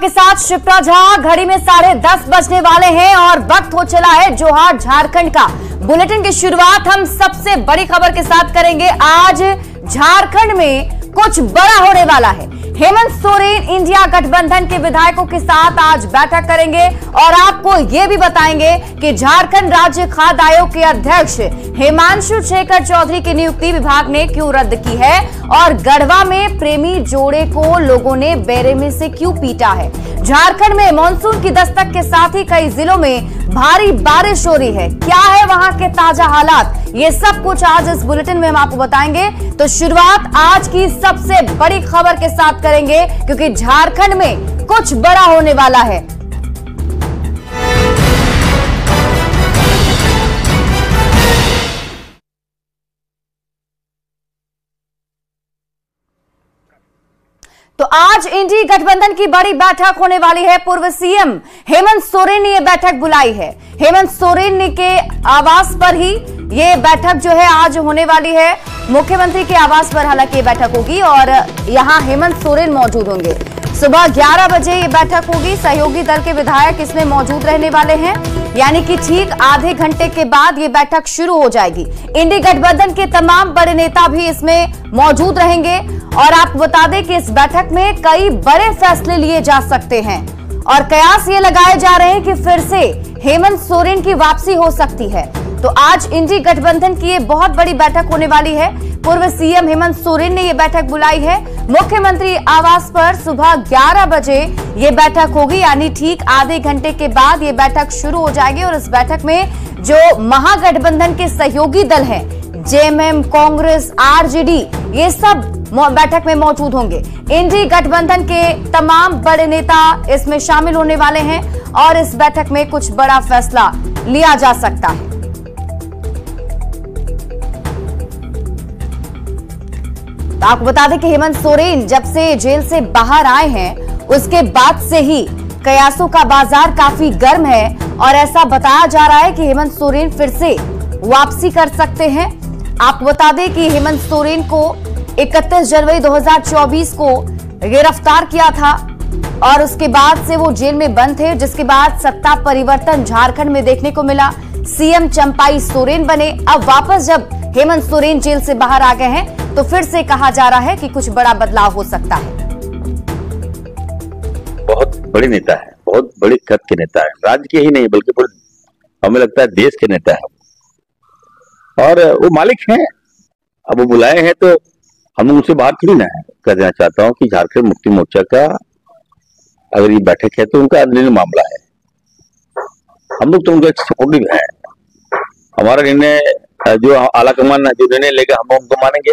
आपके साथ शिप्रा झा। घड़ी में 10:30 बजने वाले हैं और वक्त हो चला है जोहार झारखंड का। बुलेटिन की शुरुआत हम सबसे बड़ी खबर के साथ करेंगे। आज झारखंड में कुछ बड़ा होने वाला है। हेमंत सोरेन इंडिया गठबंधन के विधायकों के साथ आज बैठक करेंगे और आपको ये भी बताएंगे कि झारखंड राज्य खाद्य आयोग के अध्यक्ष हिमांशु शेखर चौधरी की नियुक्ति विभाग ने क्यों रद्द की है और गढ़वा में प्रेमी जोड़े को लोगों ने बेरे में से क्यों पीटा है। झारखंड में मानसून की दस्तक के साथ ही कई जिलों में भारी बारिश हो रही है। क्या है वहां के ताजा हालात, ये सब कुछ आज इस बुलेटिन में हम आपको बताएंगे। तो शुरुआत आज की सबसे बड़ी खबर के साथ करेंगे क्योंकि झारखंड में कुछ बड़ा होने वाला है। तो आज इंडी गठबंधन की बड़ी बैठक होने वाली है। पूर्व सीएम हेमंत सोरेन ने यह बैठक बुलाई है। हेमंत सोरेन के आवास पर ही ये बैठक जो है आज होने वाली है। मुख्यमंत्री के आवास पर हालांकि ये बैठक होगी और यहां हेमंत सोरेन मौजूद होंगे। सुबह 11 बजे ये बैठक होगी। सहयोगी दल के विधायक इसमें मौजूद रहने वाले हैं, यानी कि ठीक आधे घंटे के बाद ये बैठक शुरू हो जाएगी। इंडी गठबंधन के तमाम बड़े नेता भी इसमें मौजूद रहेंगे और आपको बता दें कि इस बैठक में कई बड़े फैसले लिए जा सकते हैं और कयास ये लगाए जा रहे हैं कि फिर से हेमंत सोरेन की वापसी हो सकती है। तो आज इंडी गठबंधन की ये बहुत बड़ी बैठक होने वाली है। पूर्व सीएम हेमंत सोरेन ने ये बैठक बुलाई है। मुख्यमंत्री आवास पर सुबह 11 बजे ये बैठक होगी, यानी ठीक आधे घंटे के बाद ये बैठक शुरू हो जाएगी और इस बैठक में जो महागठबंधन के सहयोगी दल हैं, जेएमएम, कांग्रेस, आरजेडी, ये सब बैठक में मौजूद होंगे। इंडी गठबंधन के तमाम बड़े नेता इसमें शामिल होने वाले हैं और इस बैठक में कुछ बड़ा फैसला लिया जा सकता है। तो आपको बता दें कि हेमंत सोरेन जब से जेल से बाहर आए हैं उसके बाद से ही कयासों का बाजार काफी गर्म है और ऐसा बताया जा रहा है कि हेमंत सोरेन फिर से वापसी कर सकते हैं। आपको बता दें कि हेमंत सोरेन को 31 जनवरी 2024 को गिरफ्तार किया था और उसके बाद से वो जेल में बंद थे, जिसके बाद सत्ता परिवर्तन झारखंड में देखने को मिला। सीएम चंपाई सोरेन बने। अब वापस जब हेमंत सोरेन जेल से बाहर आ गए हैं तो फिर से कहा जा रहा है कि कुछ बड़ा बदलाव हो सकता है। बहुत बड़े नेता है, बहुत बड़े कद के नेता है, राज्य के ही नहीं बल्कि पूरे हमें लगता है देश के नेता है और वो मालिक हैं। अब वो बुलाए हैं तो हम लोग उनसे बाहर थोड़ी ना है। कहना चाहता हूँ कि झारखंड मुक्ति मोर्चा का अगर ये बैठक है तो उनका निर्णय मामला है। हम लोग तो उनका सपोर्टिव है। हमारा निर्णय जो आला कमान जो निर्णय लेगा हम उनको मानेंगे।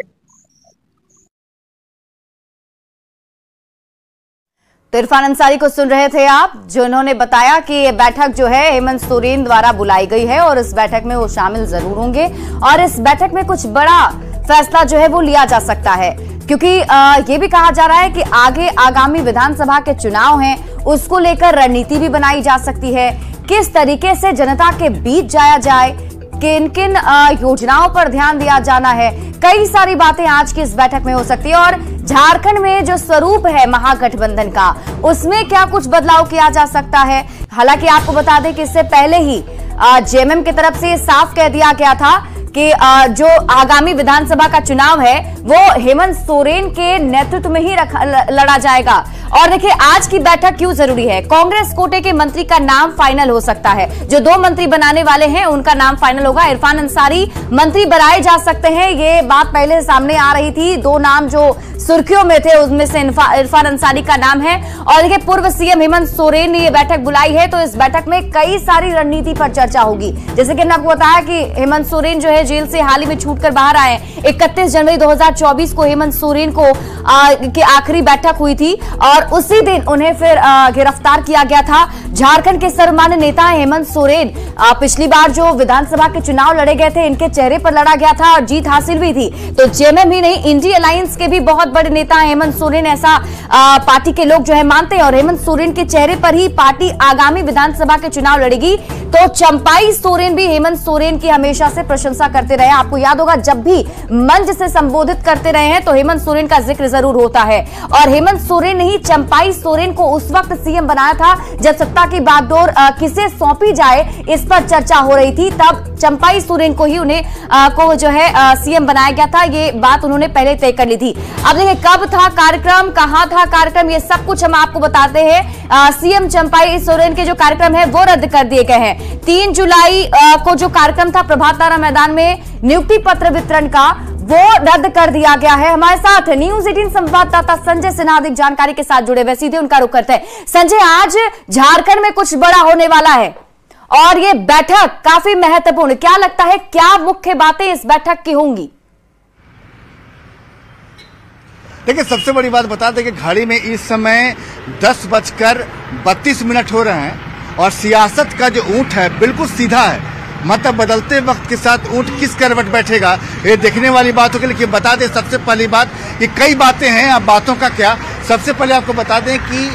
तो इरफान अंसारी को सुन रहे थे आप, जिन्होंने बताया कि ये बैठक जो है हेमंत सोरेन द्वारा बुलाई गई है और इस बैठक में वो शामिल जरूर होंगे और इस बैठक में कुछ बड़ा फैसला जो है वो लिया जा सकता है, क्योंकि ये भी कहा जा रहा है कि आगे आगामी विधानसभा के चुनाव हैं, उसको लेकर रणनीति भी बनाई जा सकती है। किस तरीके से जनता के बीच जाया जाए, किन किन योजनाओं पर ध्यान दिया जाना है, कई सारी बातें आज की इस बैठक में हो सकती है। और झारखंड में जो स्वरूप है महागठबंधन का, उसमें क्या कुछ बदलाव किया जा सकता है। हालांकि आपको बता दें कि इससे पहले ही जेएमएम की तरफ से साफ कह दिया गया था कि जो आगामी विधानसभा का चुनाव है वो हेमंत सोरेन के नेतृत्व में ही लड़ा जाएगा। और देखिए आज की बैठक क्यों जरूरी है। कांग्रेस कोटे के मंत्री का नाम फाइनल हो सकता है। जो 2 मंत्री बनाने वाले हैं उनका नाम फाइनल होगा। इरफान अंसारी मंत्री बनाए जा सकते हैं, ये बात पहले सामने आ रही थी। 2 नाम जो सुर्खियों में थे उनमें से इरफान अंसारी का नाम है। और देखिए पूर्व सीएम हेमंत सोरेन ने यह बैठक बुलाई है तो इस बैठक में कई सारी रणनीति पर चर्चा होगी। जैसे कि आपको बताया कि हेमंत सोरेन जो है जेल से हाल ही में छूटकर बाहर आए। 31 जनवरी 2024 को हेमंत सोरेन को की आखिरी बैठक हुई थी और उसी दिन उन्हें फिर गिरफ्तार किया गया था। झारखंड के सर्वमान्य नेता हेमंत सोरेन पिछली बार जो विधानसभा के चुनाव लड़े गए थे इनके चेहरे पर लड़ा गया था और जीत हासिल भी थी। तो जेएमएम ही नहीं, इंडी अलायंस के भी बहुत बड़े नेता हेमंत सोरेन, ऐसा पार्टी के लोग जो है मानते हैं और हेमंत सोरेन के चेहरे पर ही पार्टी आगामी विधानसभा के चुनाव लड़ेगी। तो चंपाई सोरेन भी हेमंत सोरेन की हमेशा से प्रशंसा करते रहे। आपको याद होगा जब भी मंच से संबोधित करते रहे हैं तो हेमंत सोरेन का जिक्र जरूर होता है। और हेमंत सोरेन ने ही चंपाई सोरेन को उस वक्त सीएम बनाया था जब सत्ता की बागडोर किसे सौंपी जाए इस पर चर्चा हो रही थी। तब चंपाई सोरेन को ही उन्हें को जो है सीएम बनाया गया था। ये बात उन्होंने पहले तय कर ली थी। अब देखिए कब था कार्यक्रम, कहां था कार्यक्रम, ये सब कुछ हम आपको बताते हैं। सीएम चंपाई सोरेन के जो कार्यक्रम है वो रद्द कर दिए गए हैं। 3 जुलाई को जो कार्यक्रम था प्रभात तारा मैदान में नियुक्ति पत्र वितरण का, वो रद्द कर दिया गया है। हमारे साथ न्यूज़ 18 संवाददाता संजय सिन्हा अधिक जानकारी के साथ जुड़े हुए, सीधे उनका रुख करते हैं। संजय, आज झारखंड में कुछ बड़ा होने वाला है और ये बैठक काफी महत्वपूर्ण, क्या लगता है क्या मुख्य बातें इस बैठक की होंगी? देखिए, सबसे बड़ी बात बता दें कि घड़ी में इस समय 10:32 हो रहे हैं और सियासत का जो ऊंट है बिल्कुल सीधा है। मतलब बदलते वक्त के साथ ऊंट किस करवट बैठेगा ये देखने वाली बात होगी। लेकिन बता दें सबसे पहली बात कि कई बातें हैं, अब बातों का क्या, सबसे पहले आपको बता दें कि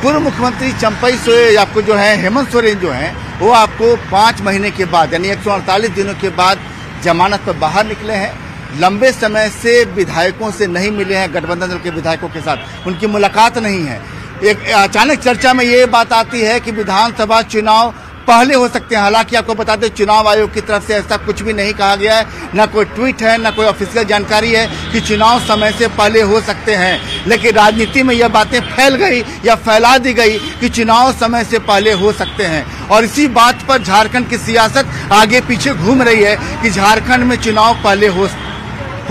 पूर्व मुख्यमंत्री चंपाई सोरेन आपको जो है हेमंत सोरेन जो है वो आपको 5 महीने के बाद यानी 148 दिनों के बाद जमानत पर बाहर निकले हैं। लंबे समय से विधायकों से नहीं मिले हैं, गठबंधन दल के विधायकों के साथ उनकी मुलाकात नहीं है। एक अचानक चर्चा में ये बात आती है कि विधानसभा चुनाव पहले हो सकते हैं। हालांकि आपको बता दें चुनाव आयोग की तरफ से ऐसा कुछ भी नहीं कहा गया है, न कोई ट्वीट है न कोई ऑफिशियल जानकारी है कि चुनाव समय से पहले हो सकते हैं। लेकिन राजनीति में यह बातें फैल गई या फैला दी गई कि चुनाव समय से पहले हो सकते हैं और इसी बात पर झारखंड की सियासत आगे पीछे घूम रही है कि झारखंड में चुनाव पहले हो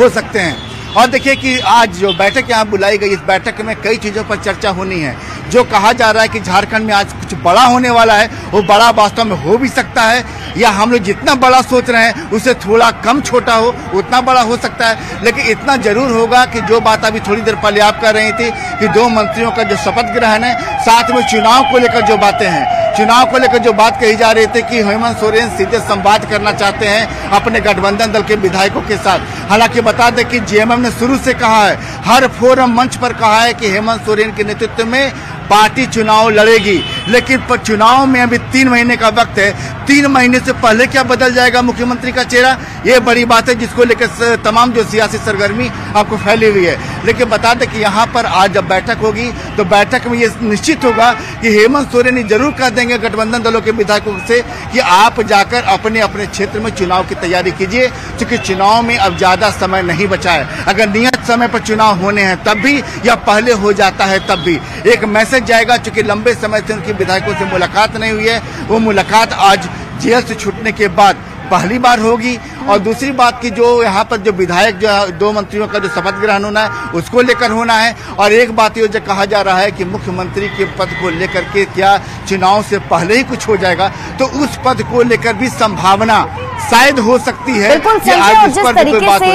सकते हैं। और देखिए कि आज जो बैठक यहाँ बुलाई गई, इस बैठक में कई चीज़ों पर चर्चा होनी है। जो कहा जा रहा है कि झारखंड में आज कुछ बड़ा होने वाला है, वो बड़ा वास्तव में हो भी सकता है या हम लोग जितना बड़ा सोच रहे हैं उससे थोड़ा कम छोटा हो, उतना बड़ा हो सकता है। लेकिन इतना जरूर होगा कि जो बात अभी थोड़ी देर पहले आप कर रही थी कि 2 मंत्रियों का जो शपथ ग्रहण है, साथ में चुनाव को लेकर जो बातें हैं, चुनाव को लेकर जो बात कही जा रही थी कि हेमंत सोरेन सीधे संवाद करना चाहते हैं अपने गठबंधन दल के विधायकों के साथ। हालांकि बता दें कि जेएमएम ने शुरू से कहा है, हर फोरम मंच पर कहा है कि हेमंत सोरेन के नेतृत्व में पार्टी चुनाव लड़ेगी। लेकिन चुनाव में अभी 3 महीने का वक्त है, 3 महीने से पहले क्या बदल जाएगा मुख्यमंत्री का चेहरा, ये बड़ी बात है जिसको लेकर तमाम जो सियासी सरगर्मी आपको फैली हुई है। लेकिन बता दें कि यहाँ पर आज जब बैठक होगी तो बैठक में ये निश्चित होगा कि हेमंत सोरेन जरूर कह देंगे गठबंधन दलों के विधायकों से कि आप जाकर अपने अपने क्षेत्र में चुनाव की तैयारी कीजिए, क्योंकि चुनाव में अब ज्यादा समय नहीं बचा है। अगर नियत समय पर चुनाव होने हैं तब भी या पहले हो जाता है तब भी एक मैसेज जाएगा। चूंकि लंबे समय से उनकी विधायकों से मुलाकात नहीं हुई है, वो मुलाकात आज जेल से छूटने के बाद पहली बार होगी। और दूसरी बात की जो यहाँ पर जो विधायक जो 2 मंत्रियों का जो शपथ ग्रहण होना है उसको लेकर होना है। और एक बात ये जो कहा जा रहा है कि मुख्यमंत्री के पद को लेकर के क्या चुनाव से पहले ही कुछ हो जाएगा, तो उस पद को लेकर भी संभावना शायद हो सकती है। बिल्कुल संजय, और जिस तरीके से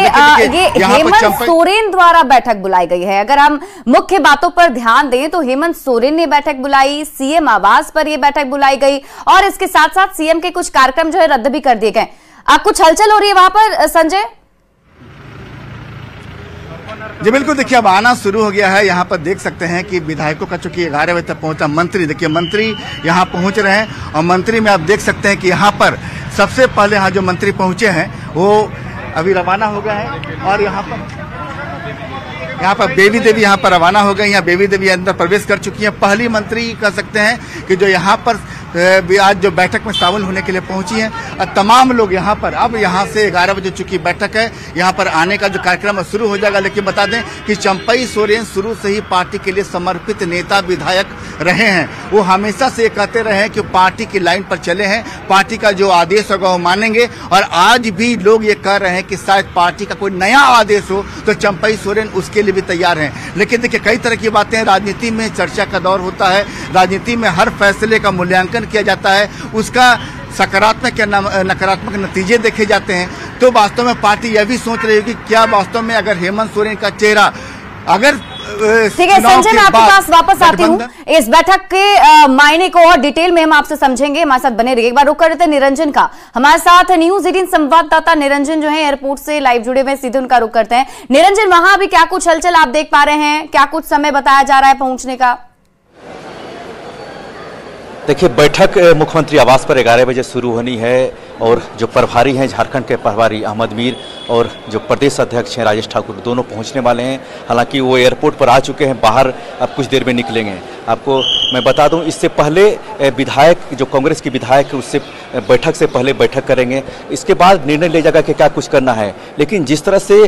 ये हेमंत सोरेन द्वारा बैठक बुलाई गई है, अगर हम मुख्य बातों पर ध्यान दें तो हेमंत सोरेन ने बैठक बुलाई, सीएम आवास पर यह बैठक बुलाई गई और इसके साथ साथ सीएम के कुछ कार्यक्रम जो है रद्द भी कर दिए गए। कुछ हलचल हो रही है वहां पर संजय? जी बिल्कुल, देखिए अब आना शुरू हो गया है। यहाँ पर देख सकते हैं कि विधायकों का चूंकि 11 बजे तक पहुंचा मंत्री, देखिए मंत्री यहाँ पहुंच रहे हैं और मंत्री में आप देख सकते हैं कि यहाँ पर सबसे पहले यहाँ जो मंत्री पहुंचे हैं वो अभी रवाना हो गए हैं और यहाँ पर बेबी देवी यहाँ पर रवाना हो गई। यहाँ बेबी देवी अंदर प्रवेश कर चुकी हैं। पहली मंत्री कह सकते हैं कि जो यहाँ पर आज जो बैठक में शामिल होने के लिए पहुंची हैं और तमाम लोग यहाँ पर अब यहाँ से 11 बजे चुकी बैठक है, यहाँ पर आने का जो कार्यक्रम शुरू हो जाएगा। लेकिन बता दें कि चंपाई सोरेन शुरू से ही पार्टी के लिए समर्पित नेता विधायक रहे हैं। वो हमेशा से कहते रहे हैं कि पार्टी की लाइन पर चले हैं, पार्टी का जो आदेश होगा वो मानेंगे। और आज भी लोग ये कह रहे हैं कि शायद पार्टी का कोई नया आदेश हो तो चंपाई सोरेन उसके लिए भी तैयार हैं। लेकिन देखिए कई तरह की बातें, राजनीति में चर्चा का दौर होता है, राजनीति में हर फैसले का मूल्यांकन किया जाता है, उसका सकारात्मक या नकारात्मक नतीजे देखे जाते हैं। तो वास्तव में पार्टी यह भी सोच रही है कि क्या वास्तव में अगर हेमंत सोरेन का चेहरा अगर ठीक है संजय, मैं आपके पास वापस आती हूँ। इस बैठक के मायने को और डिटेल में हम आपसे समझेंगे, हमारे साथ बने रहिए। एक बार रुक कर देते निरंजन का, हमारे साथ न्यूज़ 18 संवाददाता निरंजन जो है एयरपोर्ट से लाइव जुड़े हुए, सीधे उनका रुक करते हैं। निरंजन, वहां अभी क्या कुछ हलचल आप देख पा रहे हैं, क्या कुछ समय बताया जा रहा है पहुंचने का? देखिए, बैठक मुख्यमंत्री आवास पर 11 बजे शुरू होनी है और जो प्रभारी हैं झारखंड के प्रभारी अहमद मीर और जो प्रदेश अध्यक्ष हैं राजेश ठाकुर दोनों पहुंचने वाले हैं। हालांकि वो एयरपोर्ट पर आ चुके हैं, बाहर अब कुछ देर में निकलेंगे। आपको मैं बता दूं, इससे पहले विधायक जो कांग्रेस के विधायक उससे बैठक से पहले बैठक करेंगे, इसके बाद निर्णय ले जाएगा कि क्या कुछ करना है। लेकिन जिस तरह से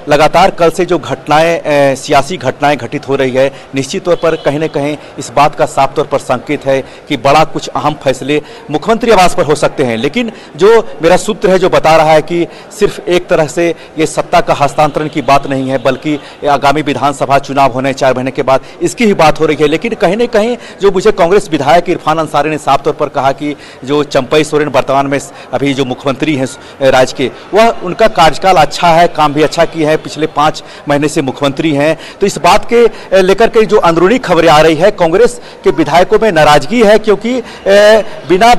लगातार कल से जो घटनाएं सियासी घटनाएं घटित हो रही है, निश्चित तौर पर कहीं न कहीं इस बात का साफ तौर पर संकेत है कि बड़ा कुछ अहम फैसले मुख्यमंत्री आवास पर हो सकते हैं। लेकिन जो मेरा सूत्र है जो बता रहा है कि सिर्फ एक तरह से ये सत्ता का हस्तांतरण की बात नहीं है, बल्कि आगामी विधानसभा चुनाव होने 4 महीने के बाद इसकी ही बात हो रही है। लेकिन कहीं न कहीं जो मुझे कांग्रेस विधायक इरफान अंसारी ने साफ तौर पर कहा कि जो चंपई सोरेन वर्तमान में अभी जो मुख्यमंत्री हैं राज्य के, वह उनका कार्यकाल अच्छा है, काम भी अच्छा किया है, पिछले 5 महीने से मुख्यमंत्री हैं। तो इस बात के लेकर के जो अंदरूनी खबरें आ रही है, कांग्रेस के विधायकों में नाराजगी है, क्योंकि बिना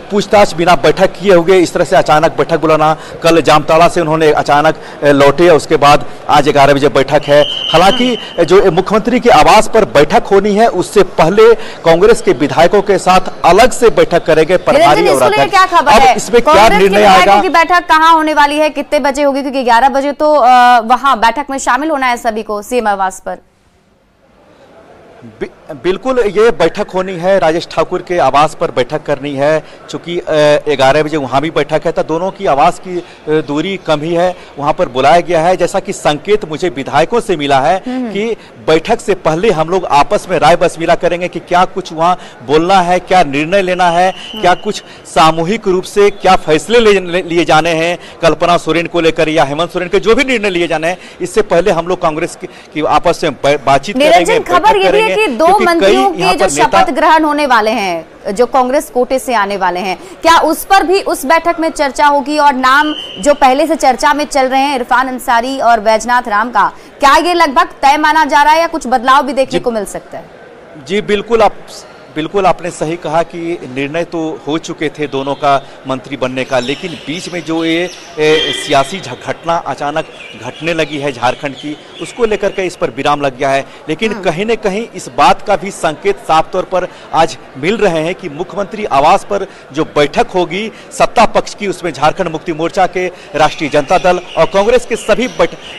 पूछताछ बिना बैठक किए हुए इस तरह से अचानक बैठक बुलाना, कल जामताड़ा से उन्होंने अचानक लौटे, उसके बाद आज 11 बजे बैठक है। हालांकि जो मुख्यमंत्री के आवास पर बैठक होनी है, उससे पहले कांग्रेस के विधायकों के साथ अलग से बैठक करेंगे प्रभारी और अध्यक्ष। क्या खबर है, इसमें क्या निर्णय आएगा? की बैठक कहाँ होने वाली है, कितने बजे होगी? क्योंकि 11 बजे तो वहां बैठक में शामिल होना है सभी को सीएम आवास पर। बिल्कुल, ये बैठक होनी है, राजेश ठाकुर के आवास पर बैठक करनी है। चूंकि 11 बजे वहाँ भी बैठक है, तो दोनों की आवास की दूरी कम ही है, वहाँ पर बुलाया गया है। जैसा कि संकेत मुझे विधायकों से मिला है कि बैठक से पहले हम लोग आपस में राय बसमीला करेंगे कि क्या कुछ वहाँ बोलना है, क्या निर्णय लेना है, क्या कुछ सामूहिक रूप से क्या फैसले लिए जाने हैं कल्पना सोरेन को लेकर या हेमंत सोरेन के जो भी निर्णय लिए जाने हैं, इससे पहले हम लोग कांग्रेस की आपस में बातचीत करेंगे। खबर ये भी है कि 2 मंत्रियों के जो शपथ ग्रहण होने वाले हैं जो कांग्रेस कोटे से आने वाले हैं, क्या उस पर भी उस बैठक में चर्चा होगी? और नाम जो पहले से चर्चा में चल रहे हैं इरफान अंसारी और बैजनाथ राम का, क्या ये लगभग तय माना जा रहा है या कुछ बदलाव भी देखने को मिल सकता है? जी बिल्कुल आपने सही कहा कि निर्णय तो हो चुके थे दोनों का मंत्री बनने का, लेकिन बीच में जो ये सियासी घटना अचानक घटने लगी है झारखंड की, उसको लेकर के इस पर विराम लग गया है। लेकिन कहीं न कहीं इस बात का भी संकेत साफ तौर पर आज मिल रहे हैं कि मुख्यमंत्री आवास पर जो बैठक होगी सत्ता पक्ष की, उसमें झारखंड मुक्ति मोर्चा के, राष्ट्रीय जनता दल और कांग्रेस के सभी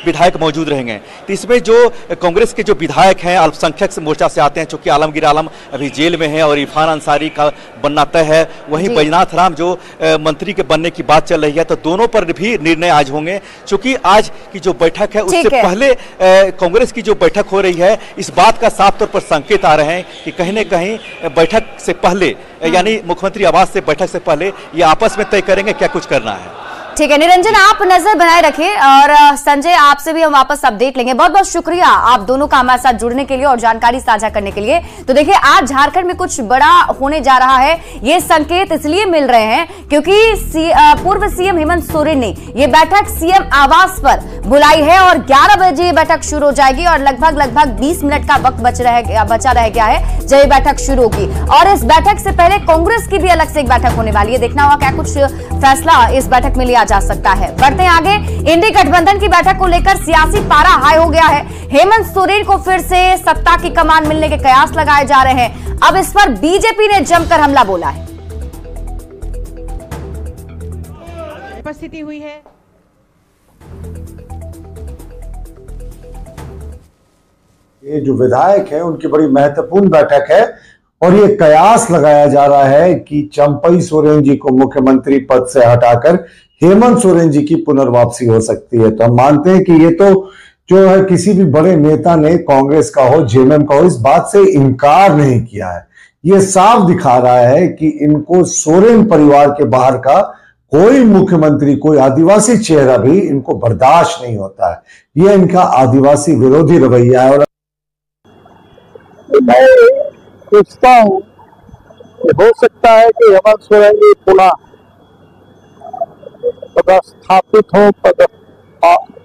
विधायक मौजूद रहेंगे। तो इसमें जो कांग्रेस के जो विधायक हैं अल्पसंख्यक मोर्चा से आते हैं, चूंकि आलमगीर आलम अभी जेल में है और इरफान अंसारी का बनना तय है, वहीं बैजनाथ राम जो मंत्री के बनने की बात चल रही है, तो दोनों पर भी निर्णय आज होंगे। चूंकि आज की जो बैठक है उससे पहले कांग्रेस की जो बैठक हो रही है, इस बात का साफ तौर पर संकेत आ रहे हैं कि कहीं न कहीं बैठक से पहले यानी मुख्यमंत्री आवास से बैठक से पहले ये आपस में तय करेंगे क्या कुछ करना है। ठीक है निरंजन, आप नजर बनाए रखें और संजय आपसे भी हम वापस अपडेट लेंगे। बहुत बहुत शुक्रिया आप दोनों का हमारे साथ जुड़ने के लिए और जानकारी साझा करने के लिए। तो देखिए, आज झारखंड में कुछ बड़ा होने जा रहा है, ये संकेत इसलिए मिल रहे हैं क्योंकि पूर्व सीएम हेमंत सोरेन ने ये बैठक सीएम आवास पर बुलाई है और 11 बजे ये बैठक शुरू हो जाएगी और लगभग 20 मिनट का वक्त बचा रह गया है जब ये बैठक शुरू होगी। और इस बैठक से पहले कांग्रेस की भी अलग से एक बैठक होने वाली है, देखना होगा क्या कुछ फैसला इस बैठक में लिया जा सकता है। बढ़ते हैं आगे, इंडी गठबंधन की बैठक को लेकर सियासी पारा हाई हो गया है। हेमंत सोरेन को फिर से सत्ता की कमान मिलने के कयास लगाए जा रहे हैं। अब इस पर बीजेपी ने जमकर हमला बोला है। उपस्थिति हुई है ये जो विधायक है उनकी बड़ी महत्वपूर्ण बैठक है और ये कयास लगाया जा रहा है कि चंपई सोरेन जी को मुख्यमंत्री पद से हटाकर हेमंत सोरेन जी की पुनर्वापसी हो सकती है। तो हम मानते हैं कि ये तो जो है किसी भी बड़े नेता ने कांग्रेस का हो जेएमएम का हो इस बात से इनकार नहीं किया है। ये साफ दिखा रहा है कि इनको सोरेन परिवार के बाहर का कोई मुख्यमंत्री, कोई आदिवासी चेहरा भी इनको बर्दाश्त नहीं होता है। ये इनका आदिवासी विरोधी रवैया है। और मैं सोचता हूँ हो सकता है कि हेमंत सोरेन जी पुनः पदस्थापित हो,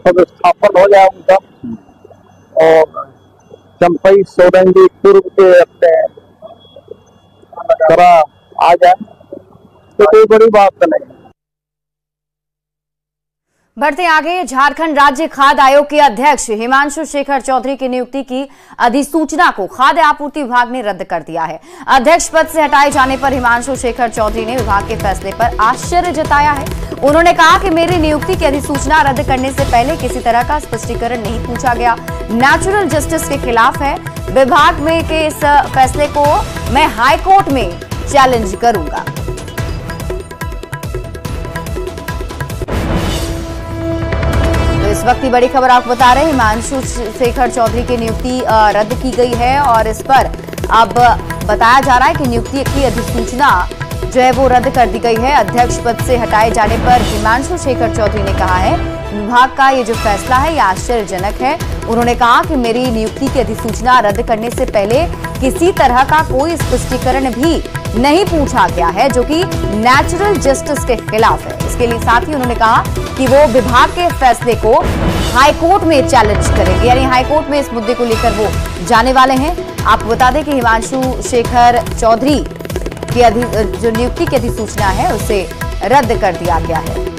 पदस्थापन हो जाए उनका और चंपई सोरेन जी पूर्व के अपने तरह आ जाए तो कोई बड़ी बात नहीं। बढ़ते आगे, झारखंड राज्य खाद्य आयोग के अध्यक्ष हिमांशु शेखर चौधरी की नियुक्ति की अधिसूचना को खाद्य आपूर्ति विभाग ने रद्द कर दिया है। अध्यक्ष पद से हटाए जाने पर हिमांशु शेखर चौधरी ने विभाग के फैसले पर आश्चर्य जताया है। उन्होंने कहा कि मेरी नियुक्ति की अधिसूचना रद्द करने से पहले किसी तरह का स्पष्टीकरण नहीं पूछा गया, नेचुरल जस्टिस के खिलाफ है। विभाग में के इस फैसले को मैं हाईकोर्ट में चैलेंज करूंगा। इस वक्त की बड़ी खबर आपको बता रहे हैं, हिमांशु शेखर चौधरी की नियुक्ति रद्द की गई है और इस पर अब बताया जा रहा है कि नियुक्ति की अधिसूचना जो है वो रद्द कर दी गई है। अध्यक्ष पद से हटाए जाने पर हिमांशु शेखर चौधरी ने कहा है विभाग का ये जो फैसला है ये आश्चर्यजनक है। उन्होंने कहा कि मेरी नियुक्ति की अधिसूचना रद्द करने से पहले किसी तरह का कोई स्पष्टीकरण भी नहीं पूछा गया है, जो कि नेचुरल जस्टिस के खिलाफ है। इसके लिए साथ ही उन्होंने कहा कि वो विभाग के फैसले को हाईकोर्ट में चैलेंज करेंगे, यानी हाईकोर्ट में इस मुद्दे को लेकर वो जाने वाले हैं। आपको बता दें कि हिमांशु शेखर चौधरी की जो नियुक्ति की अधिसूचना है उसे रद्द कर दिया गया है।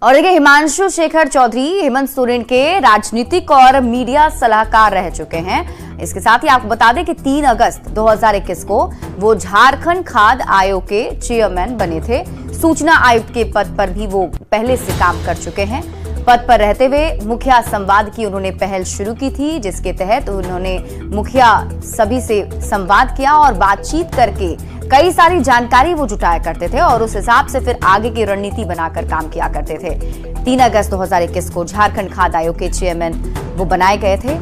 और देखिए, हिमांशु शेखर चौधरी हेमंत सोरेन के राजनीतिक और मीडिया सलाहकार रह चुके हैं। इसके साथ ही आपको बता दें कि 3 अगस्त 2021 को वो झारखंड खाद्य आयोग के चेयरमैन बने थे। सूचना आयुक्त के पद पर भी वो पहले से काम कर चुके हैं। पद पर रहते हुए मुखिया संवाद की उन्होंने पहल शुरू की थी, जिसके तहत उन्होंने मुखिया सभी से संवाद किया और बातचीत करके कई सारी जानकारी वो जुटाया करते थे और उस हिसाब से फिर आगे की रणनीति बनाकर काम किया करते थे। 3 अगस्त 2021 को झारखंड खाद्य आयोग के चेयरमैन वो बनाए गए थे।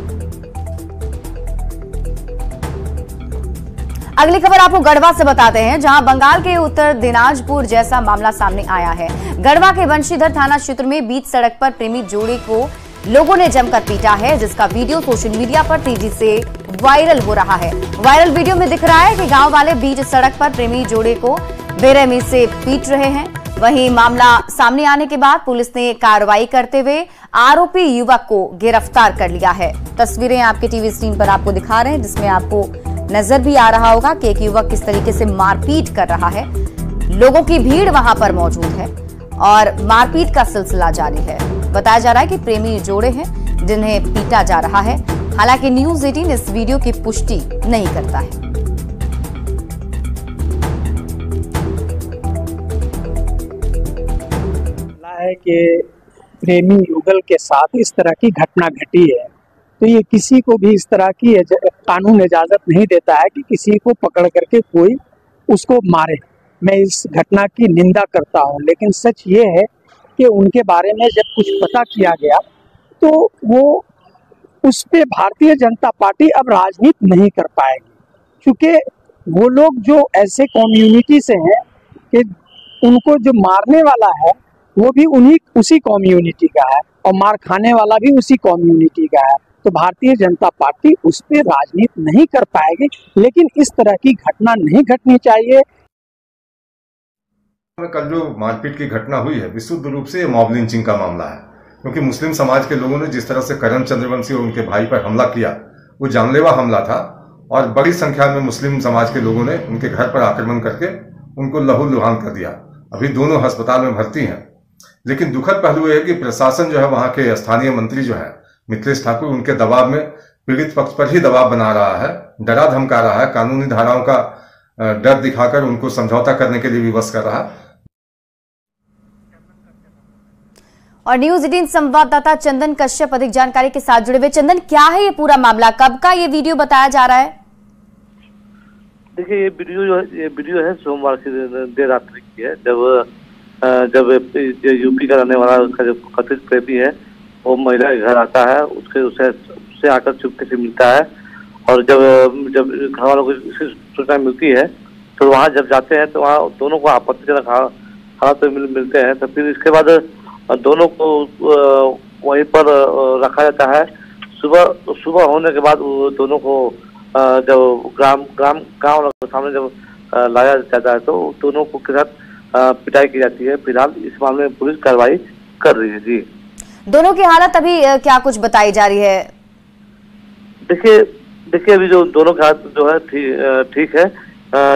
अगली खबर आपको गढ़वा से बताते हैं, जहां बंगाल के उत्तर दिनाजपुर जैसा मामला सामने आया है। गढ़वा के बंशीधर थाना क्षेत्र में बीच सड़क पर प्रेमी जोड़े को लोगों ने जमकर पीटा है, जिसका वीडियो सोशल मीडिया पर तेजी से वायरल हो रहा है। वायरल वीडियो में दिख रहा है कि गांव वाले बीच सड़क पर प्रेमी जोड़े को बेरहमी से पीट रहे हैं। वहीं मामला सामने आने के बाद पुलिस ने कार्रवाई करते हुए आरोपी युवक को गिरफ्तार कर लिया है। तस्वीरें आपके टीवी स्क्रीन पर आपको दिखा रहे हैं, जिसमें आपको नजर भी आ रहा होगा कि एक युवक किस तरीके से मारपीट कर रहा है। लोगों की भीड़ वहां पर मौजूद है और मारपीट का सिलसिला जारी है। बताया जा रहा है कि प्रेमी जोड़े हैं जिन्हें पीटा जा रहा है। हालांकि न्यूज़ 18 इस वीडियो की पुष्टि नहीं करता है। कि प्रेमी युगल के साथ इस तरह की घटना घटी है, तो ये किसी को भी इस तरह की कानून इजाजत नहीं देता है कि किसी को पकड़ करके कोई उसको मारे। मैं इस घटना की निंदा करता हूं, लेकिन सच ये है कि उनके बारे में जब कुछ पता किया गया तो वो उस पे भारतीय जनता पार्टी अब राजनीति नहीं कर पाएगी, क्योंकि वो लोग जो ऐसे कम्युनिटी से हैं कि उनको जो मारने वाला है वो भी उसी कम्युनिटी का है और मार खाने वाला भी उसी कम्युनिटी का है। तो भारतीय जनता पार्टी उस पर राजनीति नहीं कर पाएगी, लेकिन इस तरह की घटना नहीं घटनी चाहिए। कल जो मारपीट की घटना हुई है विशुद्ध रूप से मॉब लिंचिंग का मामला है, क्योंकि मुस्लिम समाज के लोगों ने जिस तरह से करण चंद्रवंशी और उनके भाई पर हमला किया वो जानलेवा हमला था और बड़ी संख्या में मुस्लिम समाज के लोगों ने उनके घर पर आक्रमण करके उनको लहूलुहान कर दिया। अभी दोनों अस्पताल में भर्ती हैं। लेकिन दुखद पहलू है कि प्रशासन जो है वहां के स्थानीय मंत्री जो है मिथिलेश ठाकुर उनके दबाव में पीड़ित पक्ष पर ही दबाव बना रहा है, डरा धमका रहा है, कानूनी धाराओं का डर दिखाकर उनको समझौता करने के लिए विवश कर रहा है। और न्यूज़ 18 संवाददाता चंदन कश्यप अधिक जानकारी के साथ जुड़े हुए। चंदन, क्या है ये पूरा मामला, कब का ये वीडियो बताया जा रहा है? देखिए, ये वीडियो है सोमवार की देर रात्रि की है, जब यूपी का रहने वाला उसका जो कथित प्रेमी है वो महिला के घर आता है, उससे आकर चुपके से मिलता है और जब घर वालों को सूचना मिलती है तो वहाँ जब जाते हैं तो वहाँ दोनों को आपत्तिजनक हालत में मिलते हैं। तो फिर इसके बाद दोनों को वहीं पर रखा जाता है। सुबह होने के बाद दोनों को जब गांव के सामने जब लाया जाता है तो दोनों को के साथ पिटाई की जाती है। फिलहाल इस मामले में पुलिस कार्रवाई कर रही है। जी, दोनों की हालत अभी क्या कुछ बताई जा रही है? देखिए अभी जो दोनों का हाथ जो है ठीक है।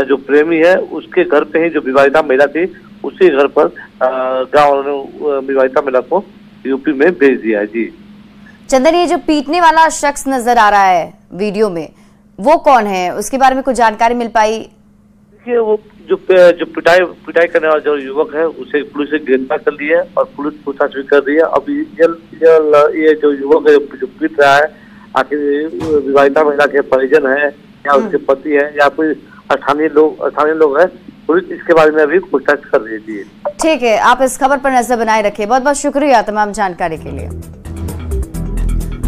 जो प्रेमी है उसके घर पे ही जो विवाहिता महिला थी उसी घर पर गाँव ने विवाहिता महिला को यूपी में भेज दिया है। जी चंदन, ये जो पीटने वाला शख्स नजर आ रहा है वीडियो में, वो कौन है? उसके बारे में कुछ जानकारी मिल पाई? देखिए वो जो पिटाई करने वाला जो युवक है उसे पुलिस ने गिरफ्तार कर लिया है और पुलिस पूछताछ भी कर रही है। अब ये जो युवक है जो पीट रहा है, आखिर विवाहिता महिला के परिजन है या उसके पति है या कोई स्थानीय लोग है, पुलिस इसके बारे में अभी पूछताछ कर रही है। ठीक है, आप इस खबर पर नजर बनाए रखिए। बहुत बहुत शुक्रिया तमाम जानकारी के लिए।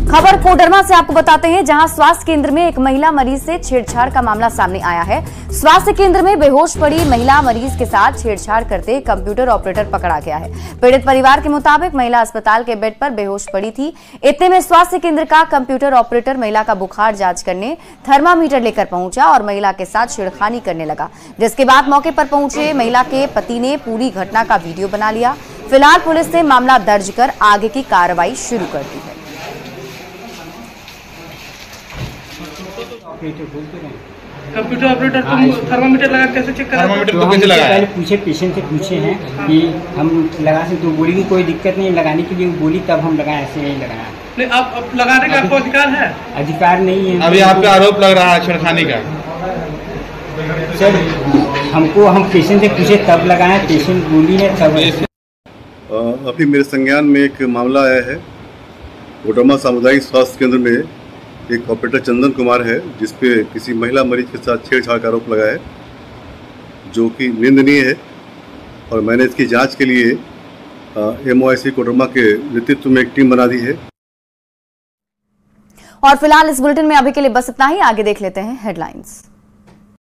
खबर कोडरमा से आपको बताते हैं, जहां स्वास्थ्य केंद्र में एक महिला मरीज से छेड़छाड़ का मामला सामने आया है। स्वास्थ्य केंद्र में बेहोश पड़ी महिला मरीज के साथ छेड़छाड़ करते कंप्यूटर ऑपरेटर पकड़ा गया है। पीड़ित परिवार के मुताबिक महिला अस्पताल के बेड पर बेहोश पड़ी थी। इतने में स्वास्थ्य केंद्र का कंप्यूटर ऑपरेटर महिला का बुखार जांच करने थर्मामीटर लेकर पहुंचा और महिला के साथ छेड़खानी करने लगा, जिसके बाद मौके पर पहुंचे महिला के पति ने पूरी घटना का वीडियो बना लिया। फिलहाल पुलिस ने मामला दर्ज कर आगे की कार्रवाई शुरू कर दी है। कंप्यूटर ऑपरेटर को थर्मामीटर लगा कैसे चेक करा? थर्मामीटर तो कैसे लगाया? पहले पूछे पेशेंट से पूछे हैं कि हम लगा सकते, तो बोली की कोई दिक्कत नहीं लगाने के लिए, बोली तब हम लगाए, ऐसे नहीं लगाया। नहीं, आप लगाने का आपको अधिकार है? अधिकार नहीं है। अभी आप पे आरोप लग रहा है छेड़खानी का। सर हम पेशेंट से पूछे तब लगाए, पेशेंट बोली है तब। अभी मेरे संज्ञान में एक मामला आया है। कोडरमा सामुदायिक स्वास्थ्य केंद्र में एक ऑपरेटर चंदन कुमार है जिसपे किसी महिला मरीज के साथ छेड़छाड़ का आरोप लगा है, जो कि निंदनीय है। और मैंने इसकी जांच के लिए MOIC कोडरमा के नेतृत्व में एक टीम बना दी है। और फिलहाल इस बुलेटिन में अभी के लिए बस इतना ही। आगे देख लेते हैं हेडलाइंस।